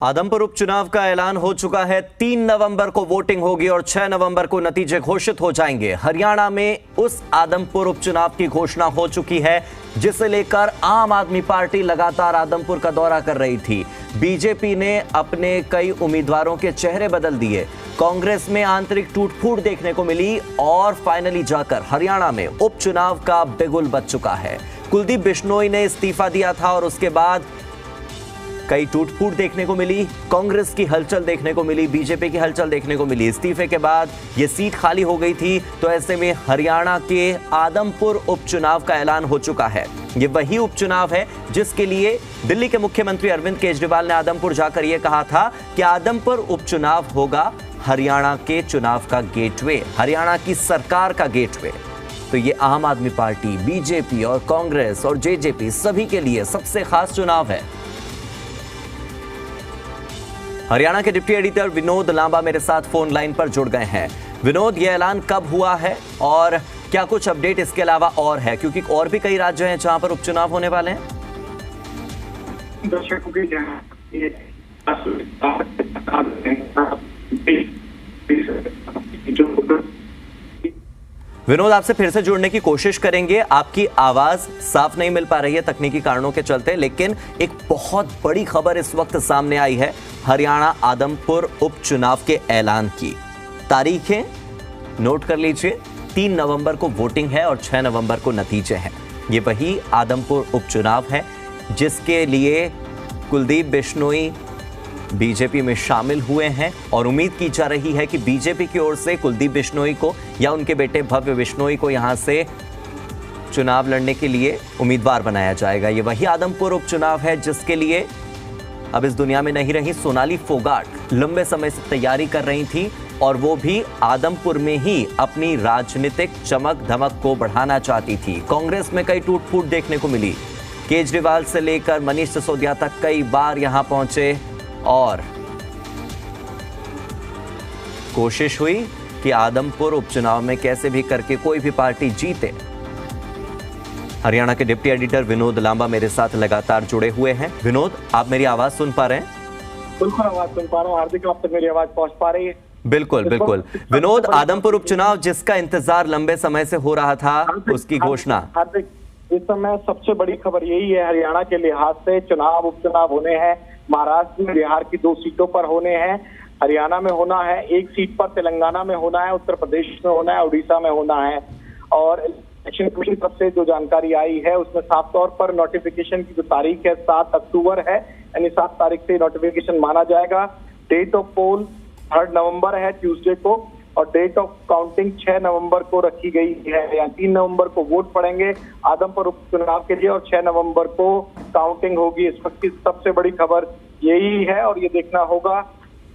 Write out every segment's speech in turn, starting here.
आदमपुर उपचुनाव का ऐलान हो चुका है। 3 नवंबर को वोटिंग होगी और 6 नवंबर को नतीजे घोषित हो जाएंगे। हरियाणा में उस आदमपुर उपचुनाव की घोषणा हो चुकी है जिसे लेकर आम आदमी पार्टी लगातार आदमपुर का दौरा कर रही थी। बीजेपी ने अपने कई उम्मीदवारों के चेहरे बदल दिए, कांग्रेस में आंतरिक टूट-फूट देखने को मिली और फाइनली जाकर हरियाणा में उपचुनाव का बिगुल बज चुका है। कुलदीप बिश्नोई ने इस्तीफा दिया था और उसके बाद कई टूट-फूट देखने को मिली, कांग्रेस की हलचल देखने को मिली, बीजेपी की हलचल देखने को मिली। इस्तीफे के बाद ये सीट खाली हो गई थी, तो ऐसे में हरियाणा के आदमपुर उपचुनाव का ऐलान हो चुका है। ये वही उपचुनाव है जिसके लिए दिल्ली के मुख्यमंत्री अरविंद केजरीवाल ने आदमपुर जाकर यह कहा था कि आदमपुर उपचुनाव होगा हरियाणा के चुनाव का गेटवे, हरियाणा की सरकार का गेटवे। तो ये आम आदमी पार्टी, बीजेपी और कांग्रेस और जेजेपी सभी के लिए सबसे खास चुनाव है। हरियाणा के डिप्टी एडिटर विनोद लांबा मेरे साथ फोन लाइन पर जुड़ गए हैं। विनोद, यह ऐलान कब हुआ है और क्या कुछ अपडेट इसके अलावा और है, क्योंकि और भी कई राज्य हैं जहां पर उपचुनाव होने वाले हैं? दर्शकों के विनोद, आपसे फिर से जुड़ने की कोशिश करेंगे। आपकी आवाज साफ नहीं मिल पा रही है तकनीकी कारणों के चलते, लेकिन एक बहुत बड़ी खबर इस वक्त सामने आई है हरियाणा आदमपुर उपचुनाव के ऐलान की। तारीखें नोट कर लीजिए, 3 नवंबर को वोटिंग है और 6 नवंबर को नतीजे हैं। ये वही आदमपुर उपचुनाव है जिसके लिए कुलदीप बिश्नोई बीजेपी में शामिल हुए हैं और उम्मीद की जा रही है कि बीजेपी की ओर से कुलदीप बिश्नोई को या उनके बेटे भव्य बिश्नोई को यहां से चुनाव लड़ने के लिए उम्मीदवार बनाया जाएगा। ये वही आदमपुर उपचुनाव है जिसके लिए अब इस दुनिया में नहीं रही सोनाली फोगाट लंबे समय से तैयारी कर रही थी और वो भी आदमपुर में ही अपनी राजनीतिक चमक धमक को बढ़ाना चाहती थी। कांग्रेस में कई टूट-फूट देखने को मिली, केजरीवाल से लेकर मनीष सिसोदिया तक कई बार यहां पहुंचे और कोशिश हुई कि आदमपुर उपचुनाव में कैसे भी करके कोई भी पार्टी जीते। हरियाणा के डिप्टी एडिटर विनोद लांबा मेरे साथ लगातार जुड़े हुए हैं। विनोद, आप मेरी आवाज सुन पा रहे हैं? बिल्कुल आवाज सुन पा रहा हूँ। हार्दिक, आप तक मेरी आवाज पहुंच पा रही है? बिल्कुल बिल्कुल। विनोद, आदमपुर उपचुनाव जिसका इंतजार लंबे समय से हो रहा था, उसकी घोषणा। हार्दिक, इस समय सबसे बड़ी खबर यही है हरियाणा के लिहाज से, चुनाव उपचुनाव होने हैं। महाराष्ट्र में, बिहार की 2 सीटों पर होने हैं, हरियाणा में होना है, 1 सीट पर तेलंगाना में होना है, उत्तर प्रदेश में होना है, उड़ीसा में होना है। और इलेक्शन कमीशन की तरफ से जो जानकारी आई है उसमें साफ तौर पर नोटिफिकेशन की जो तारीख है 7 अक्टूबर है, यानी 7 तारीख से नोटिफिकेशन माना जाएगा। डेट ऑफ पोल 3 नवंबर है, ट्यूसडे को, और डेट ऑफ काउंटिंग 6 नवंबर को रखी गई है। या 3 नवंबर को वोट पड़ेंगे आदमपुर उपचुनाव के लिए और 6 नवंबर को काउंटिंग होगी। इस वक्त की सबसे बड़ी खबर यही है और ये देखना होगा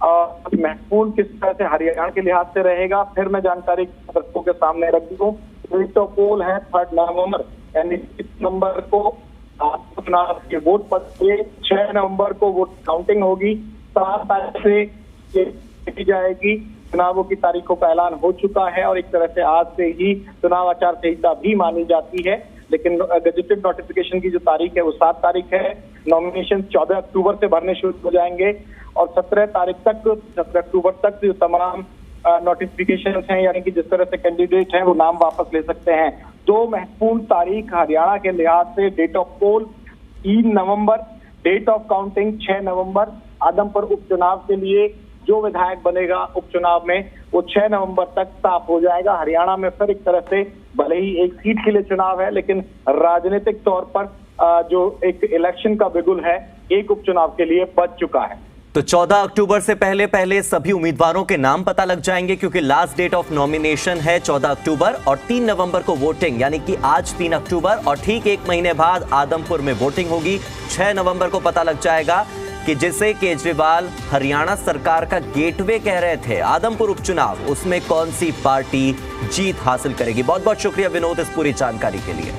महत्वपूर्ण किस तरह से हरियाणा के लिहाज से रहेगा। फिर मैं जानकारी दर्शकों के सामने रख दूं। डेट ऑफ पोल है 3 नवंबर, यानी 3 नवंबर को चुनाव के वोट पड़ेंगे, 6 नवंबर को वोट काउंटिंग होगी, 7 तारीख से की जाएगी। चुनावों की तारीखों का ऐलान हो चुका है और एक तरह से आज से ही चुनाव आचार संहिता भी मानी जाती है, लेकिन गजेटेड नोटिफिकेशन की जो तारीख है वो 7 तारीख है। नॉमिनेशन 14 अक्टूबर से भरने शुरू हो जाएंगे और 17 अक्टूबर तक जो तमाम नोटिफिकेशन हैं, यानी कि जिस तरह से कैंडिडेट हैं वो नाम वापस ले सकते हैं। 2 महत्वपूर्ण तारीख हरियाणा के लिहाज से, date of poll 3 November, date of counting 6 November. Adampur उपचुनाव के लिए जो विधायक बनेगा उपचुनाव में वो 6 नवंबर तक साफ हो जाएगा। हरियाणा में फिर एक तरह से भले ही 1 सीट के लिए चुनाव है, लेकिन राजनीतिक तौर पर जो एक इलेक्शन का बिगुल है एक उपचुनाव के लिए बच चुका है। तो 14 अक्टूबर से पहले सभी उम्मीदवारों के नाम पता लग जाएंगे, क्योंकि लास्ट डेट ऑफ नॉमिनेशन है 14 अक्टूबर और 3 नवंबर को वोटिंग, यानी कि आज 3 अक्टूबर और ठीक 1 महीने बाद आदमपुर में वोटिंग होगी। 6 नवंबर को पता लग जाएगा कि जिसे केजरीवाल हरियाणा सरकार का गेटवे कह रहे थे, आदमपुर उपचुनाव, उसमें कौन सी पार्टी जीत हासिल करेगी। बहुत बहुत शुक्रिया विनोद इस पूरी जानकारी के लिए।